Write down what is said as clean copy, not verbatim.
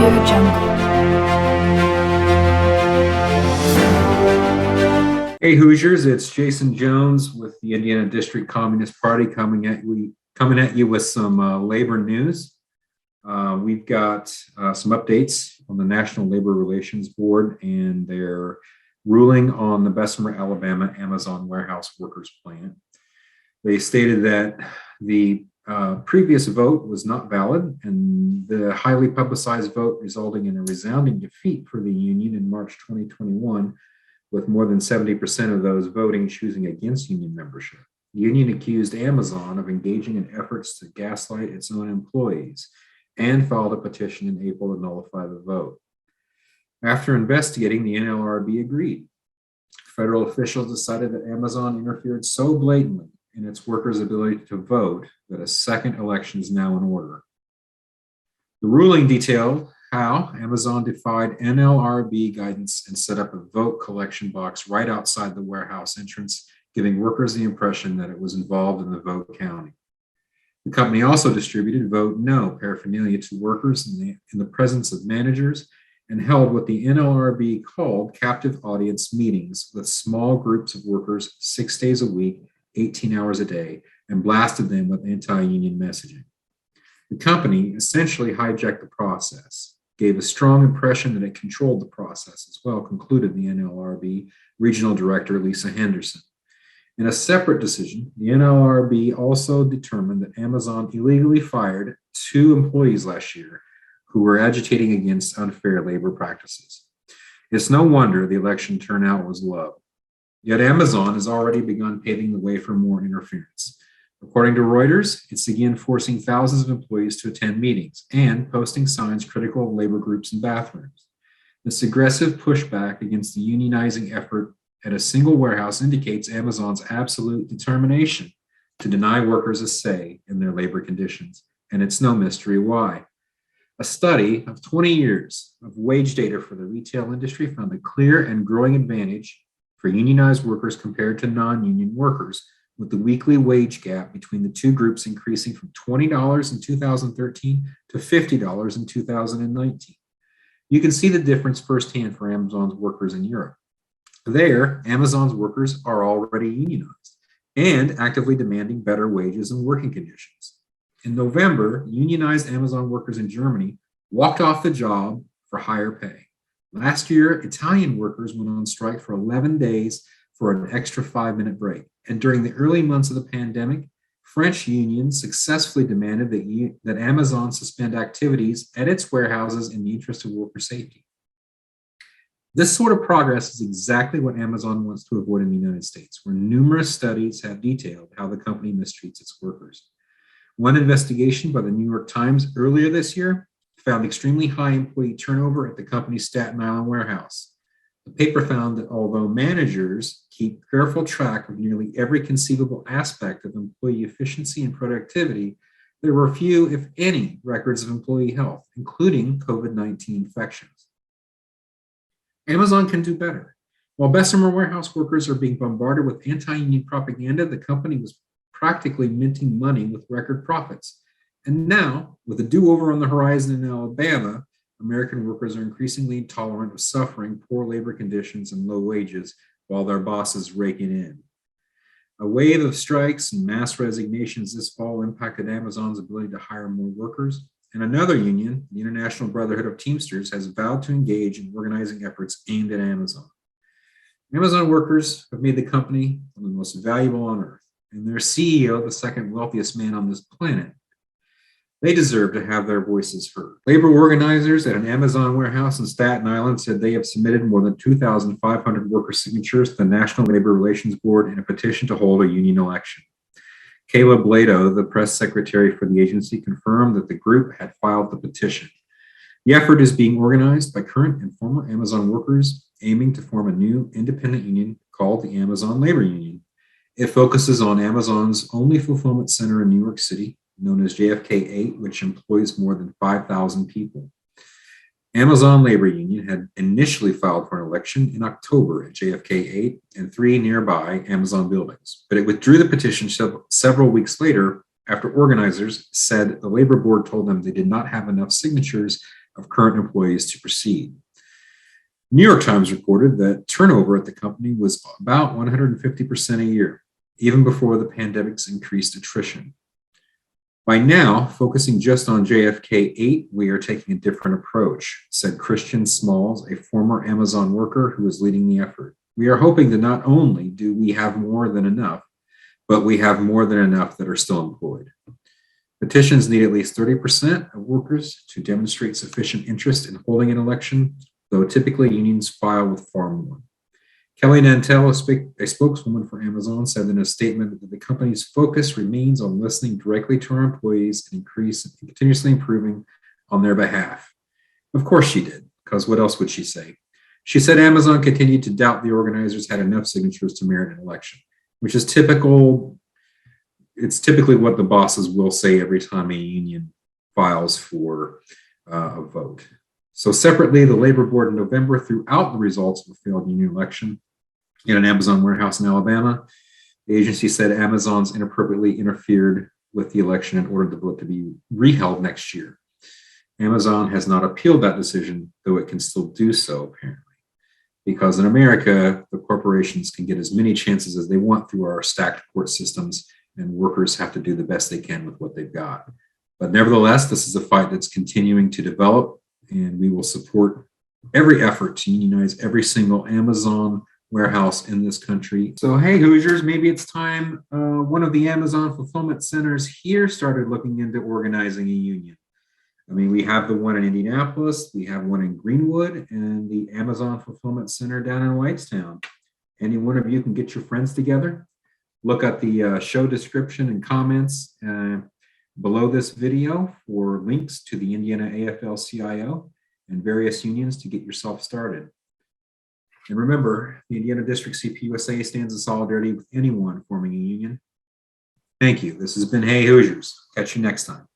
Hey Hoosiers, it's Jason Jones with the Indiana District Communist Party coming at you with some labor news. We've got some updates on the National Labor Relations Board and their ruling on the Bessemer, Alabama Amazon warehouse workers plan. They stated that the previous vote was not valid, and the highly publicized vote resulting in a resounding defeat for the union in March 2021, with more than 70% of those voting choosing against union membership. The union accused Amazon of engaging in efforts to gaslight its own employees and filed a petition in April to nullify the vote. After investigating, the NLRB agreed. Federal officials decided that Amazon interfered so blatantly in its workers' ability to vote that a second election is now in order. The ruling detailed how Amazon defied NLRB guidance and set up a vote collection box right outside the warehouse entrance, giving workers the impression that it was involved in the vote counting. The company also distributed vote no paraphernalia to workers in the presence of managers and held what the NLRB called captive audience meetings with small groups of workers 6 days a week, 18 hours a day, and blasted them with anti-union messaging. The company essentially hijacked the process, gave a strong impression that it controlled the process as well, concluded the NLRB Regional Director Lisa Henderson. In a separate decision, the NLRB also determined that Amazon illegally fired 2 employees last year who were agitating against unfair labor practices. It's no wonder the election turnout was low. Yet Amazon has already begun paving the way for more interference. According to Reuters, it's again forcing thousands of employees to attend meetings and posting signs critical of labor groups in bathrooms. This aggressive pushback against the unionizing effort at a single warehouse indicates Amazon's absolute determination to deny workers a say in their labor conditions, and it's no mystery why. A study of 20 years of wage data for the retail industry found a clear and growing advantage for unionized workers compared to non-union workers, with the weekly wage gap between the two groups increasing from $20 in 2013 to $50 in 2019. You can see the difference firsthand for Amazon's workers in Europe. There, Amazon's workers are already unionized and actively demanding better wages and working conditions. In November, unionized Amazon workers in Germany walked off the job for higher pay. Last year, Italian workers went on strike for 11 days for an extra 5-minute break. And during the early months of the pandemic, French unions successfully demanded that Amazon suspend activities at its warehouses in the interest of worker safety. This sort of progress is exactly what Amazon wants to avoid in the United States, where numerous studies have detailed how the company mistreats its workers. One investigation by the New York Times earlier this year found extremely high employee turnover at the company's Staten Island warehouse. The paper found that although managers keep careful track of nearly every conceivable aspect of employee efficiency and productivity, there were few, if any, records of employee health, including COVID-19 infections. Amazon can do better. While Bessemer warehouse workers are being bombarded with anti-union propaganda, the company was practically minting money with record profits. And now, with a do-over on the horizon in Alabama, American workers are increasingly tolerant of suffering poor labor conditions and low wages while their bosses rake it in. A wave of strikes and mass resignations this fall impacted Amazon's ability to hire more workers, and another union, the International Brotherhood of Teamsters, has vowed to engage in organizing efforts aimed at Amazon. Amazon workers have made the company one of the most valuable on earth, and their CEO the second wealthiest man on this planet. They deserve to have their voices heard. Labor organizers at an Amazon warehouse in Staten Island said they have submitted more than 2,500 worker signatures to the National Labor Relations Board in a petition to hold a union election. Kayla Blado, the press secretary for the agency, confirmed that the group had filed the petition. The effort is being organized by current and former Amazon workers aiming to form a new independent union called the Amazon Labor Union. It focuses on Amazon's only fulfillment center in New York City, known as JFK 8, which employs more than 5,000 people. Amazon Labor Union had initially filed for an election in October at JFK 8 and 3 nearby Amazon buildings, but it withdrew the petition several weeks later after organizers said the labor board told them they did not have enough signatures of current employees to proceed. New York Times reported that turnover at the company was about 150% a year, even before the pandemic's increased attrition. By now, focusing just on JFK 8, we are taking a different approach, said Christian Smalls, a former Amazon worker who is leading the effort. We are hoping that not only do we have more than enough, but we have more than enough that are still employed. Petitions need at least 30% of workers to demonstrate sufficient interest in holding an election, though typically unions file with far more. Kelly Nantel, a spokeswoman for Amazon, said in a statement that the company's focus remains on listening directly to our employees and continuously improving on their behalf. Of course she did, because what else would she say? She said Amazon continued to doubt the organizers had enough signatures to merit an election, which is typical. It's typically what the bosses will say every time a union files for a vote. So separately, the Labor Board in November threw out the results of a failed union election in an Amazon warehouse in Alabama. The agency said Amazon's inappropriately interfered with the election and ordered the vote to be reheld next year. Amazon has not appealed that decision, though it can still do so, apparently. Because in America, the corporations can get as many chances as they want through our stacked court systems, and workers have to do the best they can with what they've got. But nevertheless, this is a fight that's continuing to develop, and we will support every effort to unionize every single Amazon warehouse in this country. So, hey, Hoosiers, maybe it's time one of the Amazon fulfillment centers here started looking into organizing a union. I mean, we have the one in Indianapolis, we have one in Greenwood, and the Amazon Fulfillment Center down in Whitestown. Any one of you can get your friends together. Look at the show description and comments below this video for links to the Indiana AFL-CIO and various unions to get yourself started. And remember, the Indiana District CPUSA stands in solidarity with anyone forming a union. Thank you. This has been Hey Hoosiers. Catch you next time.